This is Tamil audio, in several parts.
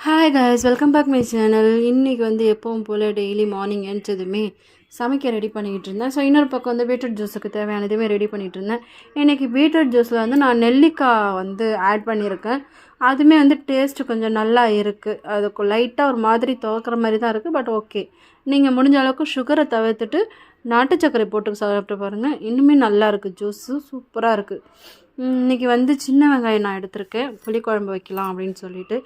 Hi guys, welcome back my channel. இன்றைக்கி வந்து எப்பவும் போல் டெய்லி மார்னிங் எழுந்ததுமே சமைக்க ரெடி பண்ணிக்கிட்டு இருந்தேன். ஸோ இன்னொரு பக்கம் வந்து பீட்ரூட் ஜூஸுக்கு தேவையானதுமே ரெடி பண்ணிகிட்டு இருந்தேன். இன்றைக்கி பீட்ரூட் ஜூஸில் வந்து நான் நெல்லிக்காய் வந்து ஆட் பண்ணியிருக்கேன். அதுவுமே வந்து டேஸ்ட்டு கொஞ்சம் நல்லா இருக்குது. அதுக்கு லைட்டாக ஒரு மாதிரி துவக்கிற மாதிரி தான் இருக்குது. பட் ஓகே, நீங்கள் முடிஞ்ச அளவுக்கு சுகரை தவிர்த்துட்டு நாட்டு சர்க்கரை போட்டு சாப்பிட்டு பாருங்கள். இன்னுமே நல்லா இருக்குது. ஜூஸு சூப்பராக இருக்குது. இன்றைக்கி வந்து சின்ன வெங்காயம் நான் எடுத்திருக்கேன். புளிக்குழம்பு வைக்கலாம் அப்படின்னு சொல்லிட்டு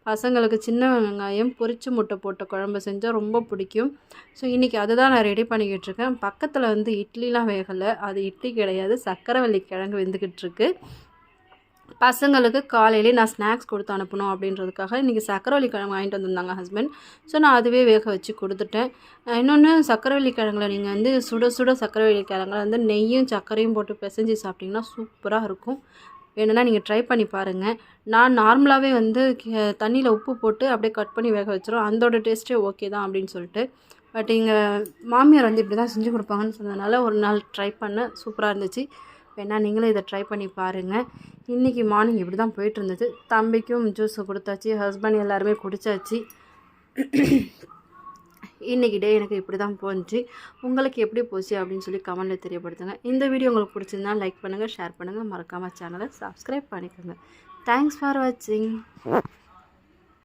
பசங்களுக்கு சின்ன வெங்காயம் பொரிச்சு முட்டை போட்ட குழம்பு செஞ்சால் ரொம்ப பிடிக்கும். ஸோ இன்றைக்கி அதை தான் நான் ரெடி பண்ணிக்கிட்டு இருக்கேன். பக்கத்தில் வந்து இட்லிலாம் வேகலை. அது இட்லி கிடையாது, சக்கரவள்ளி கிழங்கு வெந்துக்கிட்டு இருக்கு. பசங்களுக்கு காலையிலே நான் ஸ்நாக்ஸ் கொடுத்து அனுப்பணும் அப்படின்றதுக்காக இன்றைக்கி சக்கரவள்ளி கிழங்கு வாங்கிட்டு வந்திருந்தாங்க ஹஸ்பண்ட். ஸோ நான் அதுவே வேக வச்சு கொடுத்துட்டேன். இன்னொன்று, சக்கரவள்ளி கிழங்குல நீங்கள் வந்து சுட சுட சக்கரவள்ளி கிழங்குல வந்து நெய்யும் சர்க்கரையும் போட்டு பிசைஞ்சு சாப்பிட்டிங்கன்னா சூப்பராக இருக்கும். வேணும்னா நீங்கள் ட்ரை பண்ணி பாருங்கள். நான் நார்மலாகவே வந்து தண்ணியில் உப்பு போட்டு அப்படியே கட் பண்ணி வேக வச்சிடும். அதோட டேஸ்ட்டே ஓகே தான் அப்படின்னு சொல்லிட்டு. பட் எங்கள் மாமியார் வந்து இப்படி தான் செஞ்சு கொடுப்பாங்கன்னு சொன்னதுனால ஒரு நாள் ட்ரை பண்ணேன். சூப்பராக இருந்துச்சு. வேணா நீங்களும் இதை ட்ரை பண்ணி பாருங்கள். இன்றைக்கி மார்னிங் இப்படி தான் போயிட்டுருந்தது. தம்பிக்கும் ஜூஸ் கொடுத்தாச்சு, ஹஸ்பண்ட் எல்லாருமே குடித்தாச்சு. இன்றைக்கி டே எனக்கு இப்படி தான் போச்சு. உங்களுக்கு எப்படி போச்சு அப்படின்னு சொல்லி கமெண்ட்டில் தெரியப்படுத்துங்க. இந்த வீடியோ உங்களுக்கு பிடிச்சிருந்தா லைக் பண்ணுங்கள், ஷேர் பண்ணுங்கள், மறக்காமல் சேனலை சப்ஸ்கிரைப் பண்ணிக்கோங்க. தேங்க்ஸ் ஃபார் வாட்சிங்.